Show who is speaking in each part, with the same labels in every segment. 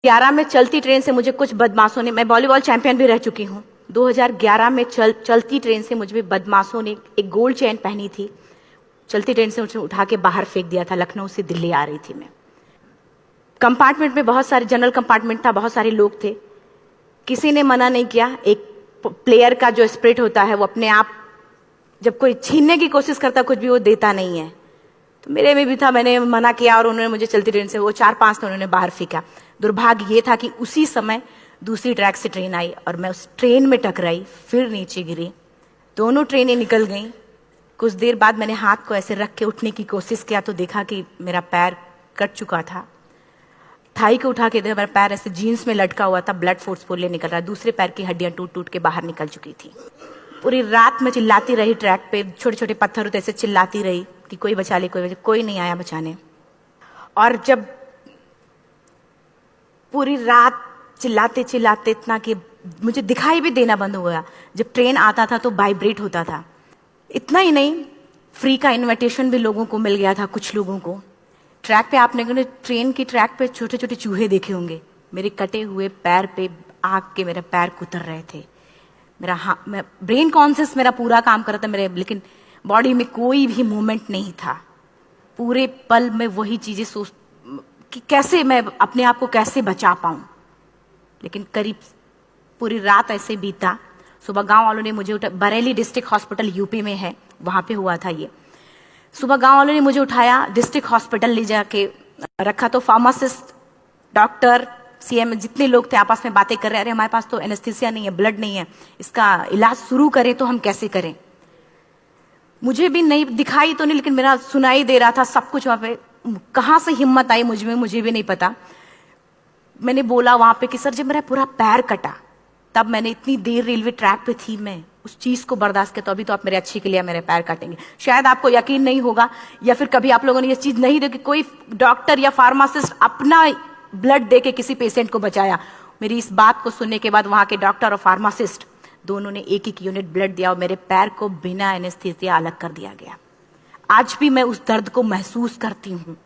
Speaker 1: 2011 में चलती ट्रेन से मुझे कुछ बदमाशों ने, मैं वॉलीबॉल चैंपियन भी रह चुकी हूँ, 2011 में चलती ट्रेन से मुझे बदमाशों ने एक गोल्ड चेन पहनी थी, चलती ट्रेन से मुझे उठा के बाहर फेंक दिया था। लखनऊ से दिल्ली आ रही थी मैं। कंपार्टमेंट में बहुत सारे, जनरल कंपार्टमेंट था, बहुत सारे लोग थे, किसी ने मना नहीं किया। एक प्लेयर का जो स्पिरिट होता है वो अपने आप, जब कोई छीनने की कोशिश करता कुछ भी, वो देता नहीं है, तो मेरे में भी था। मैंने मना किया और उन्होंने मुझे चलती ट्रेन से वो 4-5 ने उन्होंने बाहर फेंका। दुर्भाग्य ये था कि उसी समय दूसरी ट्रैक से ट्रेन आई और मैं उस ट्रेन में टकराई, फिर नीचे गिरी, दोनों ट्रेनें निकल गईं। कुछ देर बाद मैंने हाथ को ऐसे रख के उठने की कोशिश किया तो देखा कि मेरा पैर कट चुका था। थाई को उठा के देखा, मेरा पैर ऐसे जीन्स में लटका हुआ था, ब्लड फोर्सफुली निकल रहा, दूसरे पैर की हड्डियां टूट टूट के बाहर निकल चुकी थी। पूरी रात मैं चिल्लाती रही ट्रैक पे, छोटे छोटे पत्थर होते ऐसे चिल्लाती रही कि कोई बचा ले, कोई नहीं आया बचाने। और जब पूरी रात चिल्लाते चिल्लाते इतना कि मुझे दिखाई भी देना बंद हो गया, जब ट्रेन आता था तो वाइब्रेट होता था। इतना ही नहीं, फ्री का इनविटेशन भी लोगों को मिल गया था, कुछ लोगों को। ट्रैक पे आपने ट्रेन की ट्रैक पे छोटे छोटे चूहे देखे होंगे, मेरे कटे हुए पैर पे आग के मेरे पैर कुतर रहे थे। मैं ब्रेन कॉन्शियस मेरा पूरा काम कर रहा था मेरे, लेकिन बॉडी में कोई भी मूवमेंट नहीं था। पूरे पल में वही चीजें सोच कि कैसे मैं अपने आप को कैसे बचा पाऊं। लेकिन करीब पूरी रात ऐसे बीता। सुबह गांव वालों ने मुझे बरेली डिस्ट्रिक्ट हॉस्पिटल यूपी में है, वहां पे हुआ था ये। सुबह गांव वालों ने मुझे उठाया, डिस्ट्रिक्ट हॉस्पिटल ले जाके रखा, तो फार्मासिस्ट, डॉक्टर, सीएम, जितने लोग थे आपस में बातें कर रहे, अरे हमारे पास तो एनेस्थीसिया नहीं है, ब्लड नहीं है, इसका इलाज शुरू करें तो हम कैसे करें। मुझे भी नहीं दिखाई तो नहीं, लेकिन मेरा सुनाई दे रहा था सब कुछ वहां पे। कहां से हिम्मत आई मुझ में, मुझे भी नहीं पता। मैंने बोला वहां पे कि सर जब मेरा पूरा पैर कटा, तब मैंने इतनी देर रेलवे ट्रैक पे थी, मैं उस चीज को बर्दाश्त किया, तो अभी तो आप मेरे अच्छे के लिए मेरे पैर काटेंगे। शायद आपको यकीन नहीं होगा, या फिर कभी आप लोगों ने ये चीज नहीं देखी, कोई डॉक्टर या फार्मासिस्ट अपना ब्लड दे के किसी पेशेंट को बचाया। मेरी इस बात को सुनने के बाद वहां के डॉक्टर और फार्मासिस्ट दोनों ने एक एक यूनिट ब्लड दिया और मेरे पैर को बिना एनेस्थीसिया अलग कर दिया गया। आज भी मैं उस दर्द को महसूस करती हूँ।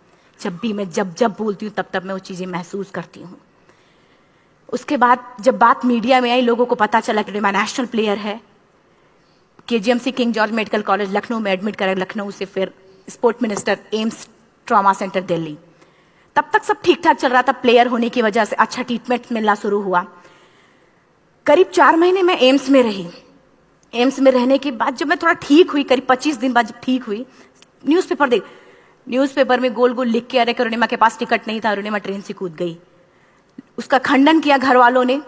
Speaker 1: जब भी मैं जब बोलती हूँ तब मैं वो चीजें महसूस करती हूँ। उसके बाद जब बात मीडिया में आई, लोगों को पता चला कि मैं नेशनल प्लेयर है, KGMC king George medical college Lucknow में एडमिट करा, लखनऊ से फिर sport minister, AIIMS trauma centre Delhi. तब तक सब ठीक ठाक चल रहा था, प्लेयर होने की वजह से अच्छा ट्रीटमेंट मिलना शुरू हुआ। करीब 4 महीने में एम्स में रही। एम्स में रहने के बाद जब मैं थोड़ा ठीक हुई, करीब 25 दिन बाद जब ठीक हुई, न्यूज़पेपर में गोल गोल लिख के आ रहे कि अरुणिमा के पास टिकट नहीं था, अरुणिमा ट्रेन से कूद गई। उसका खंडन किया घर वालों ने,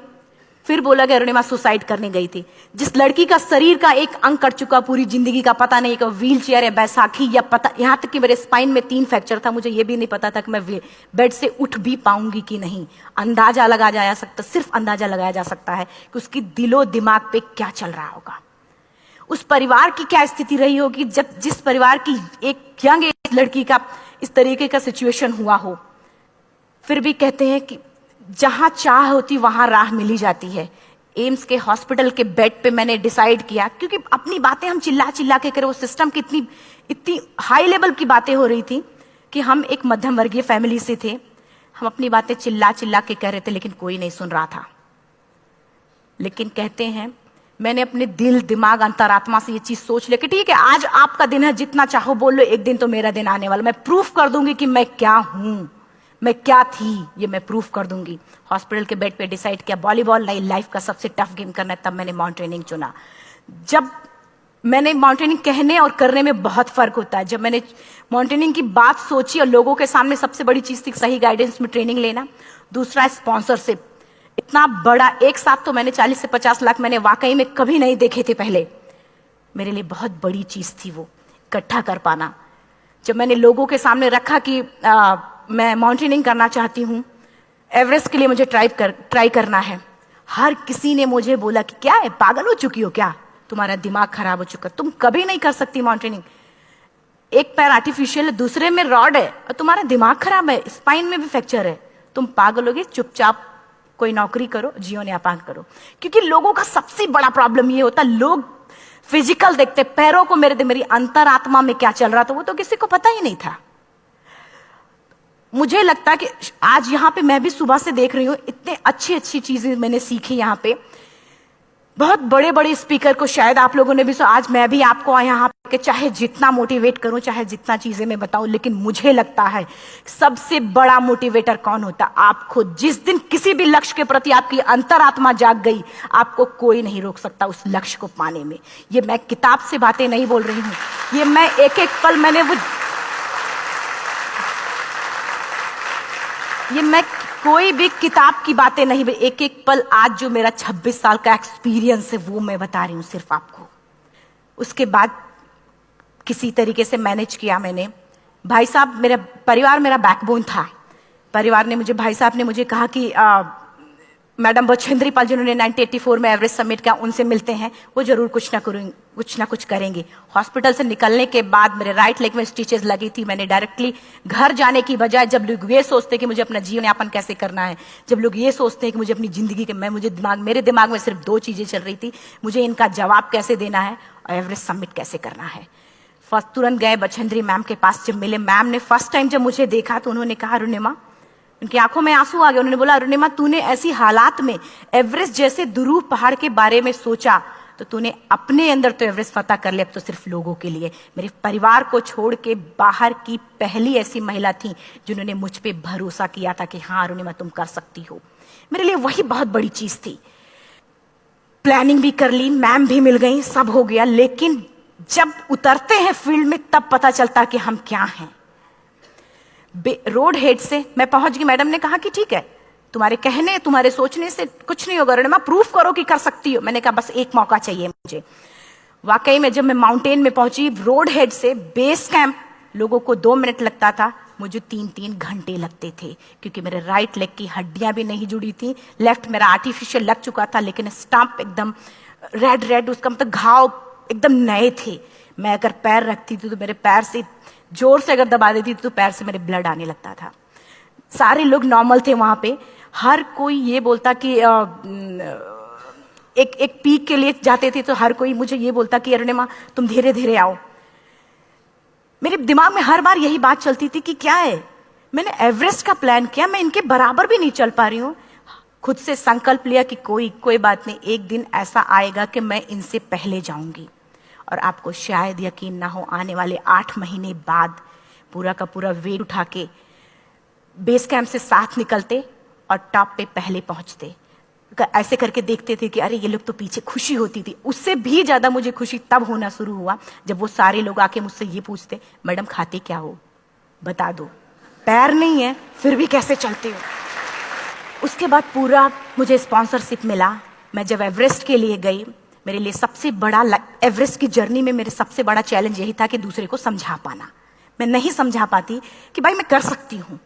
Speaker 1: फिर बोला कि अरुणिमा सुसाइड करने गई थी। जिस लड़की का शरीर का एक अंग कट चुका, पूरी जिंदगी का पता नहीं कि व्हील चेयर है, बैसाखी, या पता, यहाँ तक कि मेरे स्पाइन में 3 फ्रैक्चर था, मुझे ये भी नहीं पता था कि मैं बेड से उठ भी पाऊंगी कि नहीं। अंदाजा लगाया जा सकता, सिर्फ अंदाजा लगाया जा सकता है कि उसकी दिलो दिमाग पे क्या चल रहा होगा, उस परिवार की क्या स्थिति रही होगी, जब जिस परिवार की एक यंग एज लड़की का इस तरीके का सिचुएशन हुआ हो। फिर भी कहते हैं कि जहां चाह होती वहां राह मिली जाती है। एम्स के हॉस्पिटल के बेड पे मैंने डिसाइड किया, क्योंकि अपनी बातें हम चिल्ला चिल्ला के करें, वो सिस्टम की इतनी हाई लेवल की बातें हो रही थी कि हम एक मध्यम वर्गीय फैमिली से थे, हम अपनी बातें चिल्ला चिल्ला के कह रहे थे, लेकिन कोई नहीं सुन रहा था। लेकिन कहते हैं मैंने अपने दिल, दिमाग, अंतरात्मा से ये चीज सोच लिया कि ठीक है, आज आपका दिन है, जितना चाहो बोल लो, एक दिन तो मेरा दिन आने वाला, मैं प्रूफ कर दूंगी कि मैं क्या हूं, मैं क्या थी, ये मैं प्रूफ कर दूंगी। हॉस्पिटल के बेड पे डिसाइड किया वॉलीबॉल नहीं, लाइफ का सबसे टफ गेम करना है, तब मैंने माउंटेनिंग चुना। जब मैंने माउंटेनिंग कहने और करने में बहुत फर्क होता है। जब मैंने माउंटेनिंग की बात सोची और लोगों के सामने, सबसे बड़ी चीज थी सही गाइडेंस में ट्रेनिंग लेना, दूसरा स्पॉन्सरशिप। इतना बड़ा एक साथ तो मैंने 40 से 50 लाख मैंने वाकई में कभी नहीं देखे थे पहले। मेरे लिए बहुत बड़ी चीज थी वो इकट्ठा कर पाना। जब मैंने लोगों के सामने रखा कि मैं माउंटेनिंग करना चाहती हूँ, एवरेस्ट के लिए मुझे ट्राई करना है, हर किसी ने मुझे बोला कि क्या है, पागल हो चुकी हो क्या, तुम्हारा दिमाग खराब हो चुका, तुम कभी नहीं कर सकती माउंटेनिंग। एक पैर आर्टिफिशियल है, दूसरे में रॉड है, और तुम्हारा दिमाग खराब है, स्पाइन में भी फ्रैक्चर है, तुम पागल होगे, चुपचाप कोई नौकरी करो, जियो न्यापान करो। क्योंकि लोगों का सबसे बड़ा प्रॉब्लम ये होता, लोग फिजिकल देखते, पैरों को मेरी अंतरात्मा में क्या चल रहा था वो तो किसी को पता ही नहीं था। मुझे लगता है कि आज यहाँ पे मैं भी सुबह से देख रही हूँ, इतने अच्छी अच्छी चीजें मैंने सीखी यहाँ पे। बहुत बड़े बड़े स्पीकर को शायद आप लोगों ने भी आज मैं भी आपको यहाँ पे चाहे जितना मोटिवेट करूं, चाहे जितना चीजें मैं बताऊं, लेकिन मुझे लगता है सबसे बड़ा मोटिवेटर कौन होता? आप खुद। जिस दिन किसी भी लक्ष्य के प्रति आपकी अंतरात्मा जाग गई, आपको कोई नहीं रोक सकता उस लक्ष्य को पाने में। ये मैं किताब से बातें नहीं बोल रही हूं, ये मैं एक एक पल मैं कोई भी किताब की बातें नहीं, एक एक पल आज जो मेरा 26 साल का एक्सपीरियंस है वो मैं बता रही हूं सिर्फ आपको। उसके बाद किसी तरीके से मैनेज किया मैंने। भाई साहब, मेरा परिवार मेरा बैकबोन था। परिवार ने मुझे, भाई साहब ने मुझे कहा कि मैडम बछेंद्री पाल जिन्होंने 1984 में एवरेस्ट समिट किया, उनसे मिलते हैं, वो जरूर कुछ ना कुछ करेंगे। हॉस्पिटल से निकलने के बाद मेरे राइट लेग में स्टिचेस लगी थी। मैंने डायरेक्टली घर जाने की बजाय, जब लोग ये सोचते कि मुझे अपना जीवन यापन कैसे करना है, जब लोग ये सोचते हैं कि मुझे अपनी जिंदगी के, मेरे दिमाग में सिर्फ 2 चीजें चल रही थी, मुझे इनका जवाब कैसे देना है और एवरेस्ट समिट कैसे करना है। तुरंत गए बछेंद्री मैम के पास। जब मिले, मैम ने फर्स्ट टाइम जब मुझे देखा तो उन्होंने कहा, अरुणिमा, उनकी आंखों में आंसू आ गए। उन्होंने बोला, अरुणिमा, तूने ऐसी हालात में एवरेस्ट जैसे दुरूह पहाड़ के बारे में सोचा तो तूने अपने अंदर तो एवरेस्ट फतह कर लिया, अब तो सिर्फ लोगों के लिए। मेरे परिवार को छोड़ के बाहर की पहली ऐसी महिला थी जिन्होंने मुझ पे भरोसा किया था कि हाँ अरुणिमा, तुम कर सकती हो। मेरे लिए वही बहुत बड़ी चीज थी। प्लानिंग भी कर ली, मैम भी मिल गई, सब हो गया। लेकिन जब उतरते हैं फील्ड में तब पता चलता कि हम क्या हैं। रोड हेड से मैं पहुंच गई। मैडम ने कहा कि ठीक है, तुम्हारे कहने, तुम्हारे सोचने से कुछ नहीं होगा अरुणिमा, प्रूफ करो कि कर सकती हो। मैंने कहा बस एक मौका चाहिए मुझे। वाकई में जब मैं माउंटेन में पहुंची, रोड हेड से बेस कैंप लोगों को 2 मिनट लगता था, मुझे 3-3 घंटे लगते थे, क्योंकि मेरे राइट लेग की हड्डियां भी नहीं जुड़ी थी। लेफ्ट मेरा आर्टिफिशियल लग चुका था, लेकिन स्टंप एकदम रेड, उसका मतलब घाव एकदम नए थे। मैं अगर पैर रखती थी तो मेरे पैर से जोर से अगर दबा देती थी तो पैर से मेरे ब्लड आने लगता था। सारे लोग नॉर्मल थे वहां पे। हर कोई ये बोलता कि एक पीक के लिए जाते थे तो हर कोई मुझे ये बोलता कि अरुणिमा, तुम धीरे धीरे आओ। मेरे दिमाग में हर बार यही बात चलती थी कि क्या है, मैंने एवरेस्ट का प्लान किया, मैं इनके बराबर भी नहीं चल पा रही हूँ। खुद से संकल्प लिया कि कोई बात नहीं, एक दिन ऐसा आएगा कि मैं इनसे पहले जाऊंगी। और आपको शायद यकीन ना हो, आने वाले 8 महीने बाद पूरा का पूरा वेट उठा के बेस कैंप से साथ निकलते और टॉप पे पहले पहुंचते। ऐसे करके देखते थे कि अरे ये लोग तो पीछे। खुशी होती थी। उससे भी ज्यादा मुझे खुशी तब होना शुरू हुआ जब वो सारे लोग आके मुझसे ये पूछते, मैडम खाते क्या हो, बता दो। पैर नहीं है फिर भी कैसे चलते हो। उसके बाद पूरा मुझे स्पॉन्सरशिप मिला। मैं जब एवरेस्ट के लिए गई, मेरे लिए सबसे बड़ा, एवरेस्ट की जर्नी में मेरे सबसे बड़ा चैलेंज यही था कि दूसरे को समझा पाना। मैं नहीं समझा पाती कि भाई मैं कर सकती हूँ।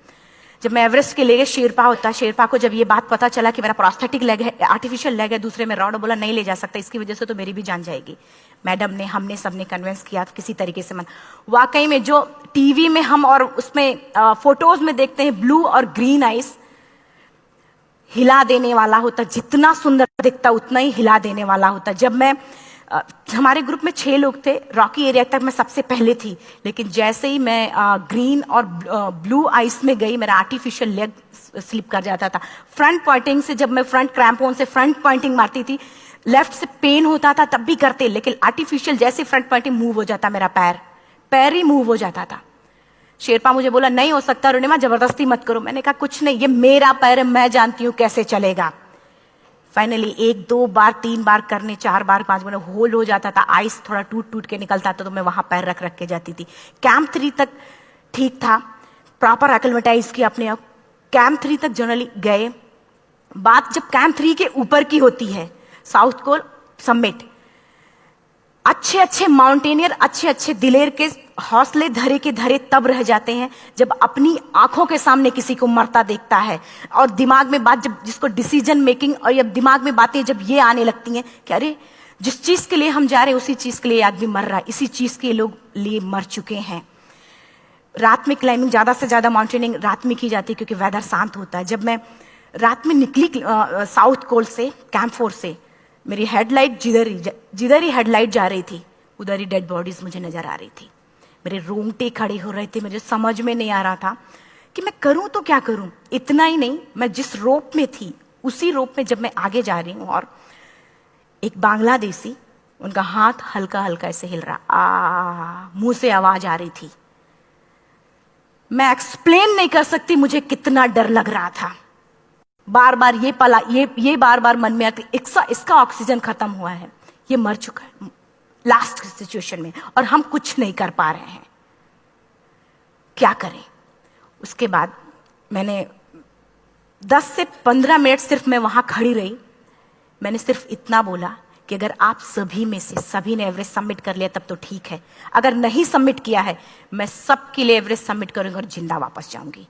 Speaker 1: जब मैं एवरेस्ट के लिए, शेरपा होता, शेरपा को जब ये बात पता चला कि मेरा प्रोस्थेटिक लेग है, आर्टिफिशियल लेग है दूसरे में, रॉड, बोला नहीं ले जा सकता, इसकी वजह से तो मेरी भी जान जाएगी। मैडम ने, हमने सबने कन्विंस किया किसी तरीके से। मन वाकई में जो टीवी में हम और उसमें फोटोज में देखते हैं, ब्लू और ग्रीन आइस, हिला देने वाला होता। जितना सुंदर दिखता उतना ही हिला देने वाला होता। जब मैं, हमारे ग्रुप में 6 लोग थे, रॉकी एरिया तक मैं सबसे पहले थी, लेकिन जैसे ही मैं ग्रीन और ब्लू आइस में गई, मेरा आर्टिफिशियल लेग स्लिप कर जाता था। फ्रंट पॉइंटिंग से, जब मैं फ्रंट क्रैम्पोन से फ्रंट पॉइंटिंग मारती थी, लेफ्ट से पेन होता था तब भी करते, लेकिन आर्टिफिशियल जैसे फ्रंट पॉइंटिंग मूव हो जाता, मेरा पैर ही मूव हो जाता था। शेरपा मुझे बोला नहीं हो सकता अरुणिमा, जबरदस्ती मत करो। मैंने कहा कुछ नहीं, ये मेरा पैर है, मैं जानती हूं कैसे चलेगा। फाइनली 1, 2 बार, 3 बार करने, 4 बार, 5 बार होल हो जाता था। आइस थोड़ा टूट के निकलता था तो मैं वहां पैर रख के जाती थी। कैंप 3 तक ठीक था, प्रॉपर एक्लेमेटाइज किया अपने आप। कैंप 3 तक जनरली गए। बात जब कैंप 3 के ऊपर की होती है, साउथ कोल समिट, अच्छे माउंटेनियर, अच्छे दिलेर के हौसले धरे के धरे तब रह जाते हैं जब अपनी आंखों के सामने किसी को मरता देखता है। और दिमाग में बात, जब जिसको डिसीजन मेकिंग, और जब दिमाग में बातें जब ये आने लगती हैं कि अरे जिस चीज के लिए हम जा रहे हैं उसी चीज के लिए आदमी मर रहा है, इसी चीज के लोग लिए मर चुके हैं। रात में क्लाइंबिंग, ज्यादा से ज्यादा माउंटेनिंग रात में की जाती है क्योंकि वेदर शांत होता है। जब मैं रात में निकली साउथ कोल से, कैंप 4 से, मेरी हेडलाइट जिधर ही हेडलाइट जा रही थी उधर ही डेड बॉडीज मुझे नजर आ रही थी। मेरे रोंगटे खड़े हो रहे थे। मुझे समझ में नहीं आ रहा था कि मैं करूं तो क्या करूं। इतना ही नहीं, मैं जिस रोप में थी उसी रोप में जब मैं आगे जा रही हूं और एक बांग्लादेशी, उनका हाथ हल्का हल्का ऐसे हिल रहा, मुंह से आवाज आ रही थी। मैं एक्सप्लेन नहीं कर सकती मुझे कितना डर लग रहा था। बार बार ये बार बार मन में आती, इसका ऑक्सीजन खत्म हुआ है, ये मर चुका है लास्ट सिचुएशन में, और हम कुछ नहीं कर पा रहे हैं, क्या करें। उसके बाद मैंने 10 से 15 मिनट सिर्फ मैं वहां खड़ी रही। मैंने सिर्फ इतना बोला कि अगर आप सभी में से सभी ने एवरेस्ट सबमिट कर लिया तब तो ठीक है, अगर नहीं सबमिट किया है मैं सबके लिए एवरेस्ट सबमिट करूंगी और जिंदा वापस जाऊंगी।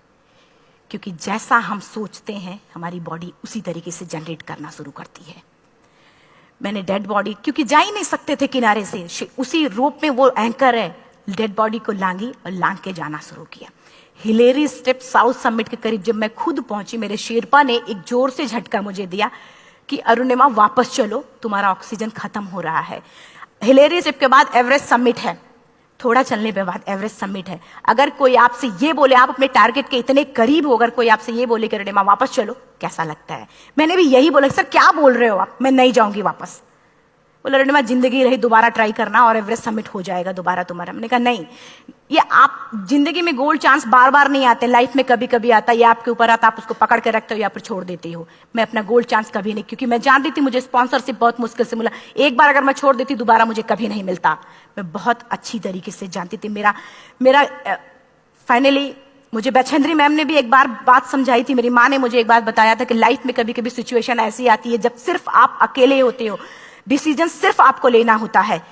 Speaker 1: क्योंकि जैसा हम सोचते हैं हमारी बॉडी उसी तरीके से जनरेट करना शुरू करती है। मैंने डेड बॉडी, क्योंकि जा ही नहीं सकते थे किनारे से, उसी रोप में वो एंकर है, डेड बॉडी को लांगी और लांग के जाना शुरू किया। हिलेरी स्टेप साउथ समिट के करीब जब मैं खुद पहुंची, मेरे शेरपा ने एक जोर से झटका मुझे दिया कि अरुणिमा वापस चलो, तुम्हारा ऑक्सीजन खत्म हो रहा है। हिलेरी स्टेप के बाद एवरेस्ट समिट है, थोड़ा चलने के बाद एवरेस्ट समिट है। अगर कोई आपसे ये बोले, आप अपने टारगेट के इतने करीब हो, अगर कोई आपसे ये बोले कि अरुणिमा वापस चलो, कैसा लगता है। मैंने भी यही बोला, सर क्या बोल रहे हो आप, मैं नहीं जाऊंगी वापस। बोला अरुणिमा जिंदगी रही, दोबारा ट्राई करना और एवरेस्ट समिट हो जाएगा दोबारा तुम्हारा। मैंने कहा नहीं, ये आप जिंदगी में गोल्ड चांस बार बार नहीं आते, लाइफ में कभी कभी आता है, ये आपके ऊपर आता, आप उसको पकड़ के रखते हो या फिर छोड़ देते हो। मैं अपना गोल्ड चांस कभी नहीं, क्योंकि मैं जानती थी मुझे स्पॉन्सरशिप बहुत मुश्किल से मिला, एक बार अगर मैं छोड़ देती दोबारा मुझे कभी नहीं मिलता। मैं बहुत अच्छी तरीके से जानती थी। मेरा फाइनली मुझे बछेंद्री मैम ने भी एक बार बात समझाई थी, मेरी माँ ने मुझे एक बात बताया था कि लाइफ में कभी कभी सिचुएशन ऐसी आती है जब सिर्फ आप अकेले होते हो, डिसीजन सिर्फ आपको लेना होता है।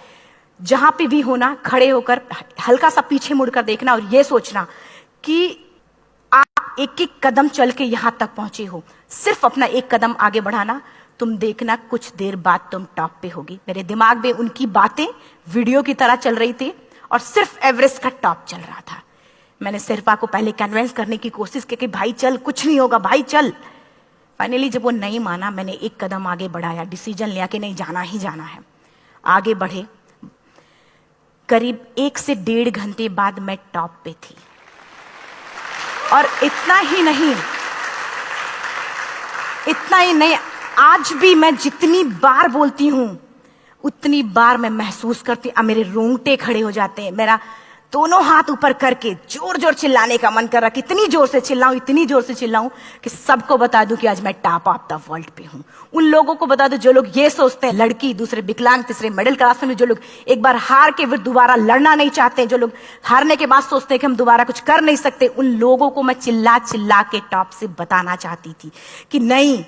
Speaker 1: जहां पे भी होना, खड़े होकर हल्का सा पीछे मुड़कर देखना और ये सोचना कि आप एक एक कदम चल के यहां तक पहुंचे हो, सिर्फ अपना एक कदम आगे बढ़ाना, तुम देखना कुछ देर बाद तुम टॉप पे होगी। मेरे दिमाग में उनकी बातें वीडियो की तरह चल रही थी और सिर्फ एवरेस्ट का टॉप चल रहा था। मैंने शेरपा को पहले कन्विंस करने की कोशिश की कि भाई चल, कुछ नहीं होगा भाई चल। फाइनली जब वो नहीं माना, मैंने एक कदम आगे बढ़ाया, डिसीजन लिया कि नहीं, जाना ही जाना है। आगे बढ़े, करीब 1 से 1.5 घंटे बाद मैं टॉप पे थी। और इतना ही नहीं, आज भी मैं जितनी बार बोलती हूं उतनी बार मैं महसूस करती, अब मेरे रोंगटे खड़े हो जाते हैं, मेरा दोनों हाथ ऊपर करके जोर जोर चिल्लाने का मन कर रहा, कितनी जोर से चिल्लाऊं, इतनी जोर से चिल्लाऊं कि सबको बता दूं कि आज मैं टॉप ऑफ द वर्ल्ड पे हूं। उन लोगों को बता दूं जो लोग ये सोचते हैं, लड़की, दूसरे विकलांग, तीसरे मिडिल क्लास में, जो लोग एक बार हार के फिर दोबारा लड़ना नहीं चाहते, जो लोग हारने के बाद सोचते हैं कि हम दोबारा कुछ कर नहीं सकते, उन लोगों को मैं चिल्ला चिल्ला के टॉप से बताना चाहती थी कि नहीं,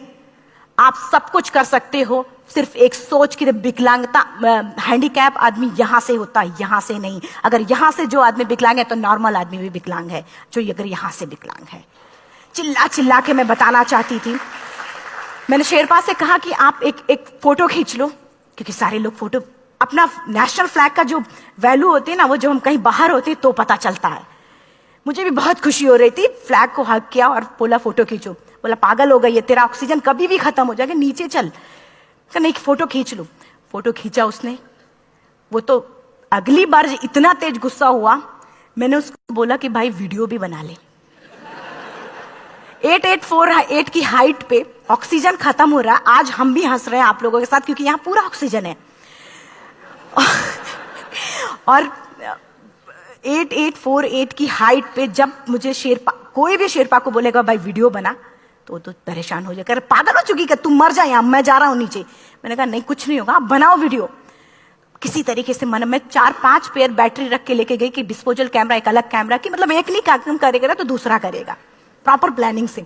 Speaker 1: आप सब कुछ कर सकते हो, सिर्फ एक सोच की विकलांगता, हैंडीकैप आदमी यहां से होता है, यहां से नहीं। अगर यहां से जो आदमी विकलांग है तो नॉर्मल आदमी भी विकलांग है, जो अगर यहां से विकलांग है। चिल्ला चिल्ला के मैं बताना चाहती थी। मैंने शेरपा से कहा कि आप एक फोटो खींच लो, क्योंकि सारे लोग फोटो, अपना नेशनल फ्लैग का जो वैल्यू होती है ना, वो जो हम कहीं बाहर होते हैं तो पता चलता है। मुझे भी बहुत खुशी हो रही थी, फ्लैग को हग किया और बोला फोटो खींचो। बोला पागल हो गई है, तेरा ऑक्सीजन कभी भी खत्म हो जाएगा, नीचे चल। नहीं, फोटो खींच लो। फोटो खींचा उसने। वो तो अगली बार इतना तेज गुस्सा हुआ, मैंने उसको बोला कि भाई वीडियो भी बना ले। 8848 की हाइट पे ऑक्सीजन खत्म हो रहा है, आज हम भी हंस रहे हैं आप लोगों के साथ क्योंकि यहां पूरा ऑक्सीजन है। और 8848 की हाइट पे जब मुझे शेरपा, कोई भी शेरपा को बोलेगा भाई वीडियो बना, तो परेशान हो जाएगा, पागल हो चुकी क्या, तुम मर जा यहां, मैं जा रहा हूं नीचे। मैंने कहा नहीं, कुछ नहीं होगा, आप बनाओ वीडियो। किसी तरीके से मन में 4-5 पेयर बैटरी रख के लेके गई कि डिस्पोजल कैमरा, एक अलग कैमरा की, मतलब एक नहीं काम करेगा तो दूसरा करेगा, प्रॉपर प्लानिंग से।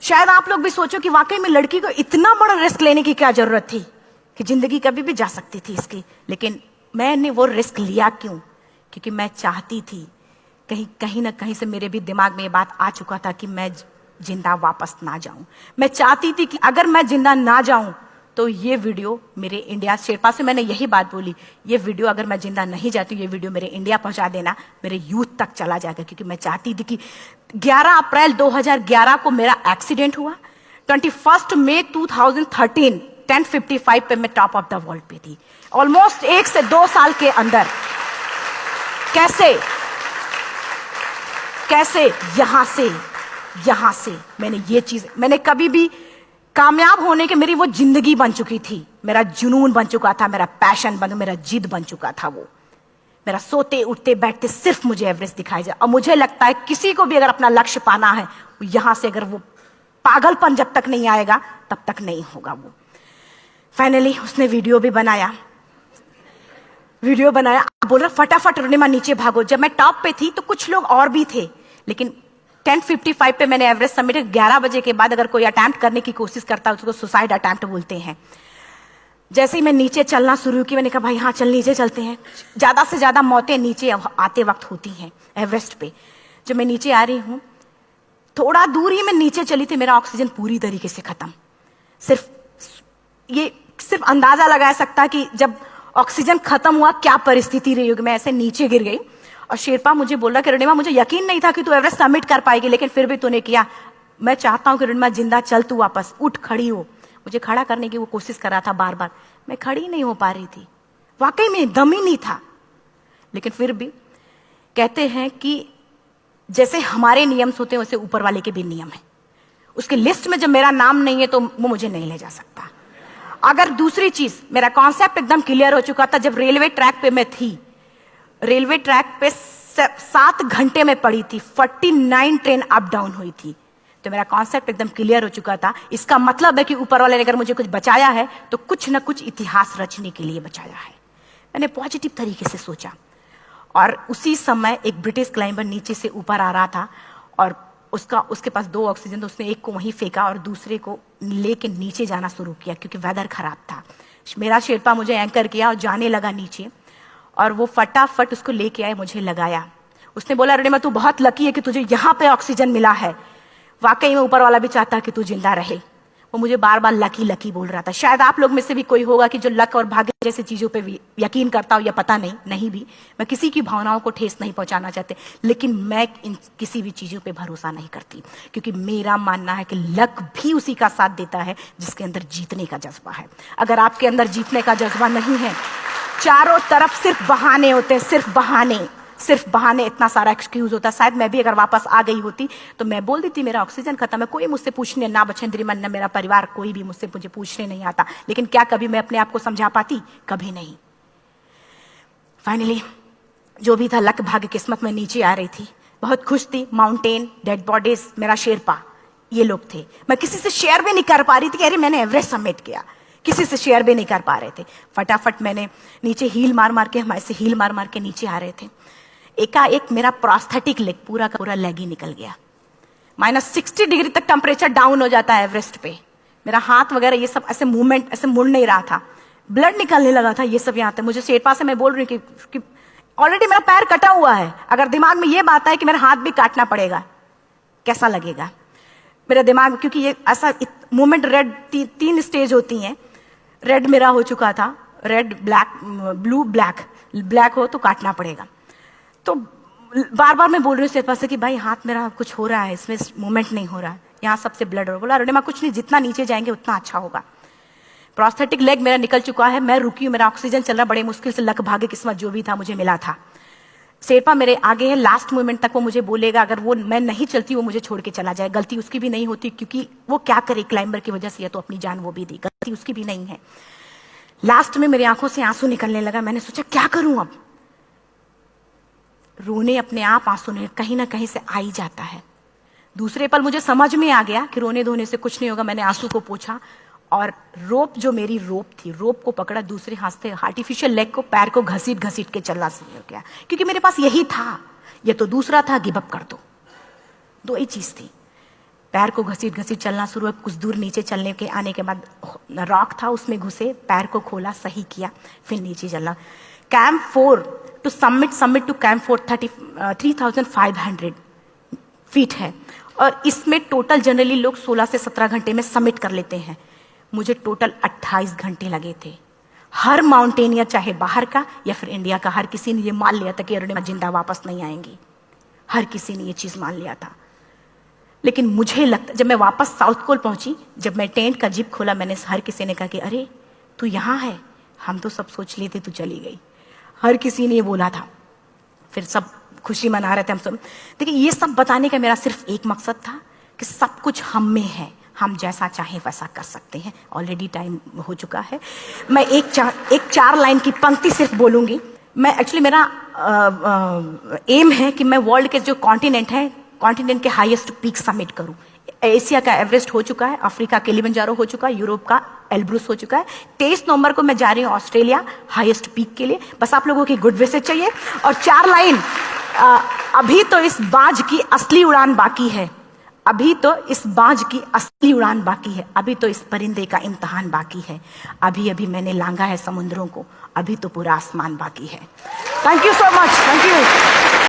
Speaker 1: शायद आप लोग भी सोचो कि वाकई में लड़की को इतना बड़ा रिस्क लेने की क्या जरूरत थी, कि जिंदगी कभी भी जा सकती थी इसकी। लेकिन मैंने वो रिस्क लिया क्यों? क्योंकि मैं चाहती थी, कहीं ना कहीं से मेरे भी दिमाग में ये बात आ चुका था कि मैं जिंदा वापस ना जाऊं। मैं चाहती थी कि अगर मैं जिंदा ना जाऊं तो ये वीडियो मेरे इंडिया, शेरपा से मैंने यही बात बोली, ये वीडियो अगर मैं जिंदा नहीं जाती, ये वीडियो मेरे इंडिया पहुंचा देना, मेरे यूथ तक चला जाएगा। क्योंकि मैं चाहती थी कि 11 अप्रैल 2011 को मेरा एक्सीडेंट हुआ, 21 मई 2013 10:55 पे मैं टॉप ऑफ द वर्ल्ड पे थी। ऑलमोस्ट 1 से 2 साल के अंदर कैसे कैसे? यहां से मैंने ये चीज, मैंने कभी भी कामयाब होने के, मेरी वो जिंदगी बन चुकी थी, मेरा जुनून बन चुका था, मेरा पैशन मेरा जिद बन चुका था। वो मेरा सोते उठते बैठते सिर्फ मुझे एवरेस्ट दिखाई जाए। और मुझे लगता है किसी को भी अगर अपना लक्ष्य पाना है, यहां से अगर वो पागलपन जब तक नहीं आएगा तब तक नहीं होगा। वो फाइनली उसने वीडियो बनाया, बोल रहा फटाफट अरुणिमा नीचे भागो। जब मैं टॉप पे थी तो कुछ लोग और भी थे, लेकिन 10:55 पे मैंने एवरेस्ट समिट, 11 बजे के बाद अगर कोई अटेम्प्ट करने की कोशिश करता है उसको सुसाइड अटेम्प्ट बोलते हैं। जैसे ही मैं नीचे चलना शुरू की, मैंने कहा भाई हाँ चल नीचे चलते हैं। ज्यादा से ज्यादा मौतें नीचे आते वक्त होती हैं एवरेस्ट पे। जब मैं नीचे आ रही हूं, थोड़ा दूर ही मैं नीचे चली थी, मेरा ऑक्सीजन पूरी तरीके से खत्म। सिर्फ अंदाजा लगाया सकता कि जब ऑक्सीजन खत्म हुआ क्या परिस्थिति रही होगी। मैं ऐसे नीचे गिर गई और शेरपा मुझे बोला कि अरुणिमा मुझे यकीन नहीं था कि तू एवरेस्ट सबमिट कर पाएगी, लेकिन फिर भी तूने किया। मैं चाहता हूं कि अरुणिमा जिंदा चल, तू वापस उठ, खड़ी हो। मुझे खड़ा करने की वो कोशिश कर रहा था बार बार, मैं खड़ी नहीं हो पा रही थी, वाकई में दम ही नहीं था। लेकिन फिर भी कहते हैं कि जैसे हमारे नियम होते हैं वैसे ऊपर वाले के भी नियम है। उसकी लिस्ट में जब मेरा नाम नहीं है तो वो मुझे नहीं ले जा सकता। अगर दूसरी चीज, मेरा कॉन्सेप्ट एकदम क्लियर हो चुका था। जब रेलवे ट्रैक पे मैं थी, रेलवे ट्रैक पे 7 घंटे में पड़ी थी, 49 ट्रेन अप डाउन हुई थी, तो मेरा कॉन्सेप्ट एकदम क्लियर हो चुका था। इसका मतलब है कि ऊपर वाले ने अगर मुझे कुछ बचाया है तो कुछ ना कुछ इतिहास रचने के लिए बचाया है। मैंने पॉजिटिव तरीके से सोचा। और उसी समय एक ब्रिटिश क्लाइंबर नीचे से ऊपर आ रहा था और उसके पास 2 ऑक्सीजन, तो उसने एक को वहीं फेंका और दूसरे को लेके नीचे जाना शुरू किया क्योंकि वेदर खराब था। मेरा शेरपा मुझे एंकर किया और जाने लगा नीचे, और वो फटाफट उसको लेके आए, मुझे लगाया। उसने बोला अरुणिमा तू बहुत लकी है कि तुझे यहाँ पे ऑक्सीजन मिला है। वाकई में ऊपर वाला भी चाहता है कि तू जिंदा रहे। वो मुझे बार बार लकी लकी बोल रहा था। शायद आप लोग में से भी कोई होगा कि जो लक और भाग्य जैसी चीजों पे यकीन करता हो, या पता नहीं भी। मैं किसी की भावनाओं को ठेस नहीं पहुंचाना चाहते, लेकिन मैं किसी भी चीजों पे भरोसा नहीं करती, क्योंकि मेरा मानना है कि लक भी उसी का साथ देता है जिसके अंदर जीतने का जज्बा है। अगर आपके अंदर जीतने का जज्बा नहीं है, चारों तरफ सिर्फ बहाने होते हैं, सिर्फ बहाने, इतना सारा एक्सक्यूज होता है। शायद मैं भी अगर वापस आ गई होती तो मैं बोल देती मेरा ऑक्सीजन खत्म है, कोई मुझसे पूछने ना, बचेंद्री मन न मेरा परिवार, कोई भी मुझे पूछने नहीं आता। लेकिन क्या कभी मैं अपने आप को समझा पाती? कभी नहीं। फाइनली जो भी था, लक भाग्य किस्मत में नीचे आ रही थी, बहुत खुश थी। माउंटेन, डेड बॉडीज, मेरा शेरपा, ये लोग थे। मैं किसी से शेयर भी नहीं कर पा रही थी कि अरे मैंने एवरेस्ट सबमिट किया, किसी से शेयर भी नहीं कर पा रहे थे। फटाफट मैंने नीचे हील मार मार के, हमारे से हील मार मार के नीचे आ रहे थे। एकाएक मेरा प्रोस्थेटिक लेग, पूरा का पूरा लेग ही निकल गया। -60 डिग्री तक टेम्परेचर डाउन हो जाता है एवरेस्ट पे। मेरा हाथ वगैरह ये सब ऐसे मूवमेंट, ऐसे मुड़ नहीं रहा था, ब्लड निकलने लगा था, ये सब यहाँ था। मुझे शेरपा से मैं बोल रही हूँ कि ऑलरेडी मेरा पैर कटा हुआ है, अगर दिमाग में ये बात है कि मेरा हाथ भी काटना पड़ेगा, कैसा लगेगा मेरा दिमाग। क्योंकि ये ऐसा मूवमेंट, रेड 3 स्टेज होती हैं। रेड मेरा हो चुका था, रेड, ब्लैक, ब्लू, ब्लैक हो तो काटना पड़ेगा। तो बार बार मैं बोल रही हूँ शेरपा से कि भाई हाथ मेरा कुछ हो रहा है, इसमें मूवमेंट नहीं हो रहा है, यहाँ सबसे ब्लड हो रहा। बोला अरुणिमा कुछ नहीं, जितना नीचे जाएंगे उतना अच्छा होगा। प्रोस्थेटिक लेग मेरा निकल चुका है, मैं रुकी हूँ, मेरा ऑक्सीजन चल रहा, बड़े मुश्किल से लक भाग्य किस्मत जो भी था मुझे मिला था। शेरपा मेरे आगे है, लास्ट मोमेंट तक वो मुझे बोलेगा, अगर वो मैं नहीं चलती वो मुझे छोड़ के चला जाए। गलती उसकी भी नहीं होती, क्योंकि वो क्या करे, क्लाइंबर की वजह से या तो अपनी जान वो भी दी, गलती उसकी भी नहीं है। लास्ट में मेरी आंखों से आंसू निकलने लगा। मैंने सोचा क्या करूं अब, रोने अपने आप आंसू ने कहीं ना कहीं से आ ही जाता है। दूसरे पल मुझे समझ में आ गया कि रोने धोने से कुछ नहीं होगा। मैंने आंसू को पोंछा और रोप, जो मेरी रोप थी, रोप को पकड़ा, दूसरे हाथ से आर्टिफिशियल लेग को, पैर को घसीट घसीट के चलना शुरू हो गया, क्योंकि मेरे पास यही था। ये तो दूसरा था, गिव अप कर दो ही चीज थी। पैर को घसीट घसीट चलना शुरू हुआ। कुछ दूर नीचे चलने के आने के बाद रॉक था, उसमें घुसे, पैर को खोला, सही किया, फिर नीचे चलना। Camp 4 to summit to camp 4 3500 feet है, और इसमें टोटल जनरली लोग 16 से 17 घंटे में सबमिट कर लेते हैं। मुझे टोटल 28 घंटे लगे थे। हर माउंटेनियर, चाहे बाहर का या फिर इंडिया का, हर किसी ने ये मान लिया था कि अरुणिमा जिंदा वापस नहीं आएंगी। हर किसी ने ये चीज मान लिया था। लेकिन मुझे लगता, जब मैं वापस साउथ कोल पहुंची, जब मैं टेंट का जिप खोला, मैंने हर किसी ने कहा कि अरे तू यहाँ है, हम तो सब सोच लिए थे तू चली गई। हर किसी ने ये बोला था। फिर सब खुशी मना रहे थे हम सब। देखिए, ये सब बताने का मेरा सिर्फ एक मकसद था कि सब कुछ हम में है, हम जैसा चाहें वैसा कर सकते हैं। ऑलरेडी टाइम हो चुका है। मैं एक चार लाइन की पंक्ति सिर्फ बोलूंगी। मैं एक्चुअली मेरा एम है कि मैं वर्ल्ड के जो कॉन्टिनेंट है, कॉन्टिनेंट के हाईएस्ट पीक समिट करूं। एशिया का एवरेस्ट हो चुका है, अफ्रीका किलिमंजारो हो चुका है, यूरोप का एल्ब्रूस हो चुका है। 23 नवंबर को मैं जा रही हूँ ऑस्ट्रेलिया हाईएस्ट पीक के लिए। बस आप लोगों की गुड विशेस चाहिए। और 4 लाइन, अभी तो इस बाज की असली उड़ान बाकी है, अभी तो इस बाज की असली उड़ान बाकी है, अभी तो इस परिंदे का इम्तहान बाकी है, अभी अभी मैंने लांघा है समुद्रों को, अभी तो पूरा आसमान बाकी है। Thank you so much, thank you.